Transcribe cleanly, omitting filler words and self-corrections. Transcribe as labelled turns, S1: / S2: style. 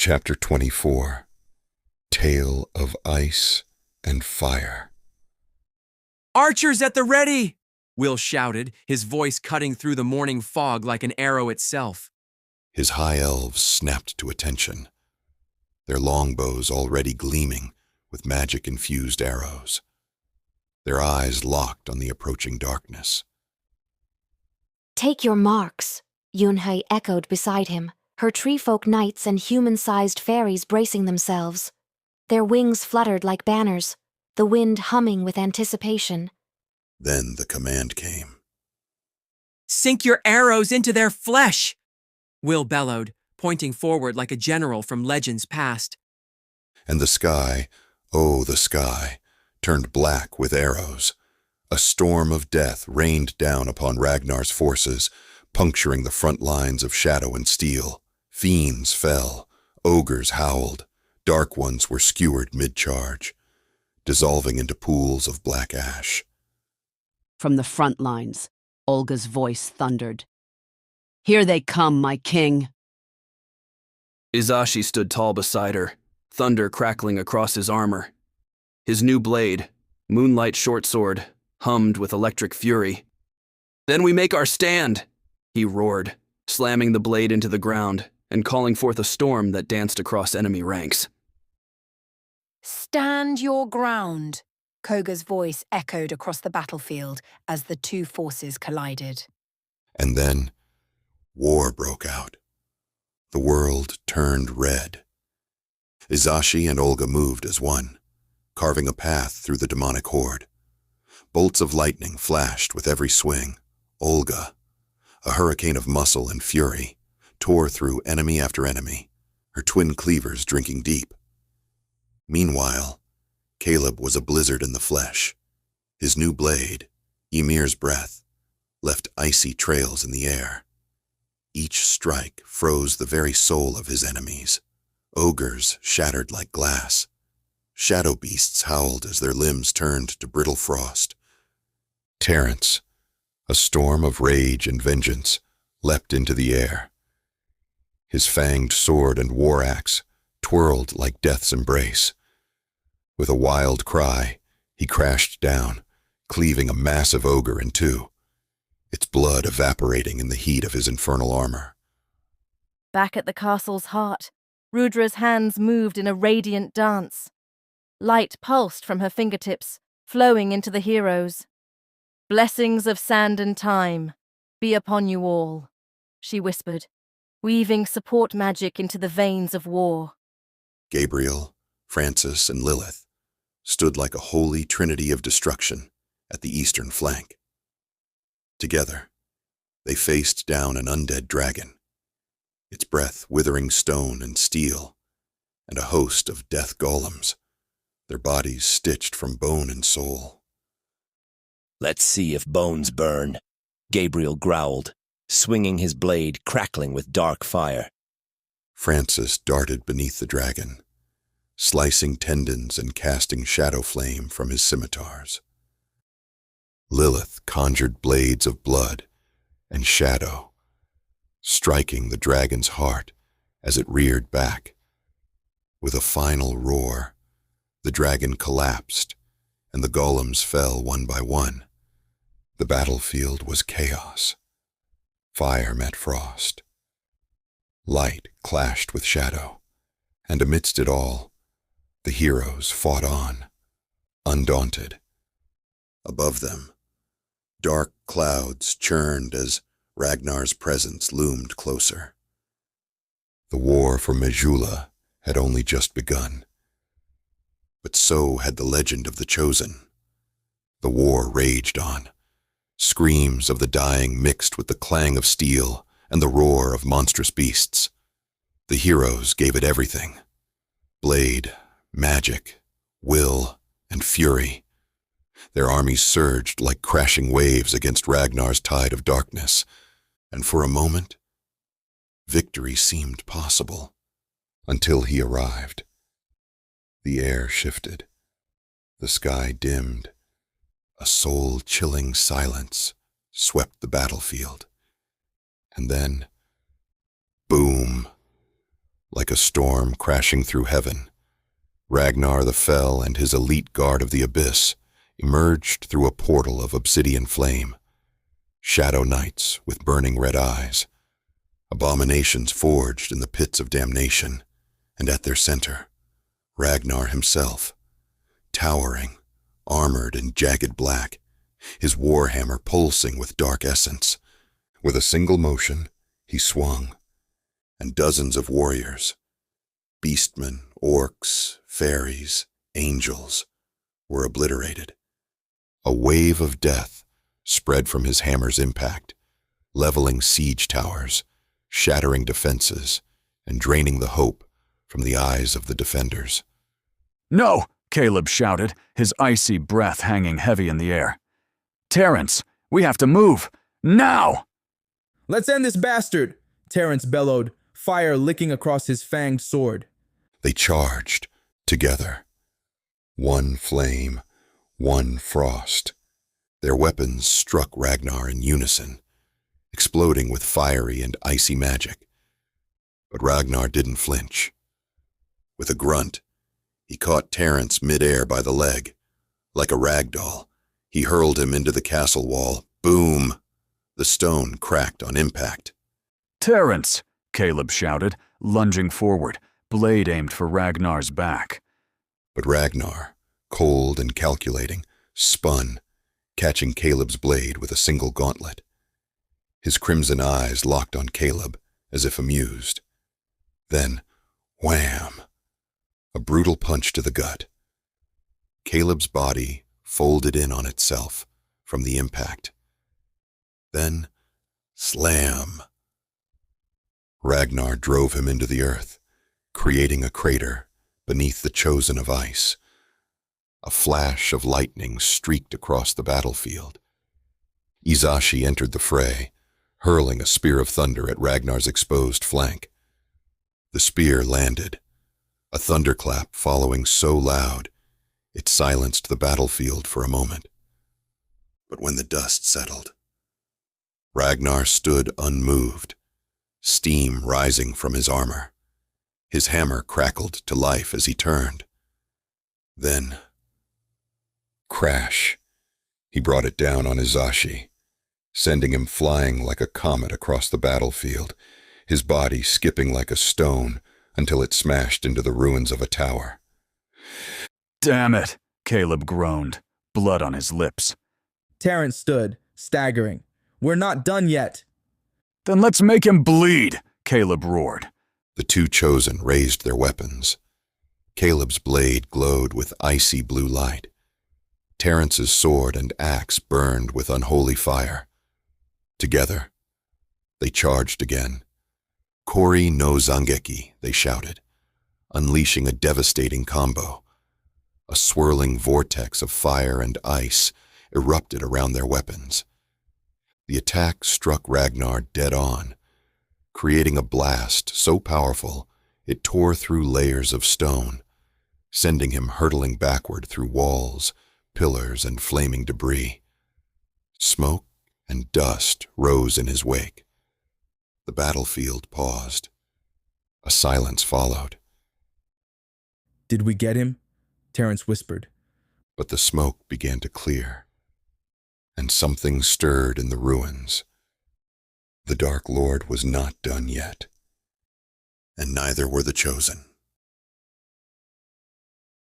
S1: Chapter 24. Tale of Ice and Fire.
S2: "Archers at the ready!" Will shouted, his voice cutting through the morning fog like an arrow itself.
S1: His high elves snapped to attention, their longbows already gleaming with magic-infused arrows, their eyes locked on the approaching darkness.
S3: "Take your marks," Yunhei echoed beside him, her treefolk knights and human-sized fairies bracing themselves. Their wings fluttered like banners, the wind humming with anticipation.
S1: Then the command came.
S2: "Sink your arrows into their flesh!" Will bellowed, pointing forward like a general from legends past.
S1: And the sky, oh the sky, turned black with arrows. A storm of death rained down upon Ragnar's forces, puncturing the front lines of shadow and steel. Fiends fell, ogres howled, dark ones were skewered mid-charge, dissolving into pools of black ash.
S4: From the front lines, Olga's voice thundered. "Here they come, my king!"
S5: Izashi stood tall beside her, thunder crackling across his armor. His new blade, Moonlight Shortsword, hummed with electric fury. "Then we make our stand!" he roared, slamming the blade into the ground and calling forth a storm that danced across enemy ranks.
S6: "Stand your ground," Koga's voice echoed across the battlefield as the two forces collided.
S1: And then, war broke out. The world turned red. Izashi and Olga moved as one, carving a path through the demonic horde. Bolts of lightning flashed with every swing. Olga, a hurricane of muscle and fury, tore through enemy after enemy, her twin cleavers drinking deep. Meanwhile, Caleb was a blizzard in the flesh. His new blade, Ymir's breath, left icy trails in the air. Each strike froze the very soul of his enemies. Ogres shattered like glass. Shadow beasts howled as their limbs turned to brittle frost. Terrence, a storm of rage and vengeance, leapt into the air. His fanged sword and war axe twirled like death's embrace. With a wild cry, he crashed down, cleaving a massive ogre in two, its blood evaporating in the heat of his infernal armor.
S7: Back at the castle's heart, Rudra's hands moved in a radiant dance. Light pulsed from her fingertips, flowing into the heroes. "Blessings of sand and time be upon you all," she whispered, weaving support magic into the veins of war.
S1: Gabriel, Francis, and Lilith stood like a holy trinity of destruction at the eastern flank. Together, they faced down an undead dragon, its breath withering stone and steel, and a host of death golems, their bodies stitched from bone and soul.
S8: "Let's see if bones burn," Gabriel growled, swinging his blade crackling with dark fire.
S1: Francis darted beneath the dragon, slicing tendons and casting shadow flame from his scimitars. Lilith conjured blades of blood and shadow, striking the dragon's heart as it reared back. With a final roar, the dragon collapsed, and the golems fell one by one. The battlefield was chaos. Fire met frost. Light clashed with shadow, and amidst it all, the heroes fought on, undaunted. Above them, dark clouds churned as Ragnar's presence loomed closer. The war for Majula had only just begun. But so had the legend of the Chosen. The war raged on. Screams of the dying mixed with the clang of steel and the roar of monstrous beasts. The heroes gave it everything. Blade, magic, will, and fury. Their armies surged like crashing waves against Ragnar's tide of darkness, and for a moment, victory seemed possible, until he arrived. The air shifted, the sky dimmed, a soul-chilling silence swept the battlefield, and then, boom, Like a storm crashing through heaven, Ragnar the Fell and his elite guard of the abyss emerged through a portal of obsidian flame. Shadow knights with burning red eyes, abominations forged in the pits of damnation, and at their center, Ragnar himself, towering, armored in jagged black, his warhammer pulsing with dark essence. With a single motion, he swung, and dozens of warriors, beastmen, orcs, fairies, angels, were obliterated. A wave of death spread from his hammer's impact, leveling siege towers, shattering defenses, and draining the hope from the eyes of the defenders.
S9: "No!" Caleb shouted, his icy breath hanging heavy in the air. "Terrence, we have to move! Now!"
S10: "Let's end this bastard!" Terrence bellowed, fire licking across his fanged sword.
S1: They charged, together. One flame, one frost. Their weapons struck Ragnar in unison, exploding with fiery and icy magic. But Ragnar didn't flinch. With a grunt, he caught Terrence mid-air by the leg. Like a rag doll, he hurled him into the castle wall. Boom! The stone cracked on impact.
S9: "Terrence!" Caleb shouted, lunging forward, blade aimed for Ragnar's back.
S1: But Ragnar, cold and calculating, spun, catching Caleb's blade with a single gauntlet. His crimson eyes locked on Caleb, as if amused. Then, wham! A brutal punch to the gut. Caleb's body folded in on itself from the impact. Then, slam! Ragnar drove him into the earth, creating a crater beneath the Chosen of Ice. A flash of lightning streaked across the battlefield. Izashi entered the fray, hurling a spear of thunder at Ragnar's exposed flank. The spear landed, a thunderclap following so loud it silenced the battlefield for a moment. But when the dust settled, Ragnar stood unmoved, steam rising from his armor. His hammer crackled to life as he turned. Then, crash! He brought it down on Izashi, sending him flying like a comet across the battlefield, his body skipping like a stone until it smashed into the ruins of a tower.
S9: "Damn it!" Caleb groaned, blood on his lips.
S10: Terrence stood, staggering. "We're not done yet."
S9: "Then let's make him bleed!" Caleb roared.
S1: The two Chosen raised their weapons. Caleb's blade glowed with icy blue light. Terrence's sword and axe burned with unholy fire. Together, they charged again. "Kori no Zangeki," they shouted, unleashing a devastating combo. A swirling vortex of fire and ice erupted around their weapons. The attack struck Ragnar dead on, creating a blast so powerful it tore through layers of stone, sending him hurtling backward through walls, pillars, and flaming debris. Smoke and dust rose in his wake. The battlefield paused. A silence followed.
S10: "Did we get him?" Terrence whispered.
S1: But the smoke began to clear, and something stirred in the ruins. The Dark Lord was not done yet, and neither were the Chosen.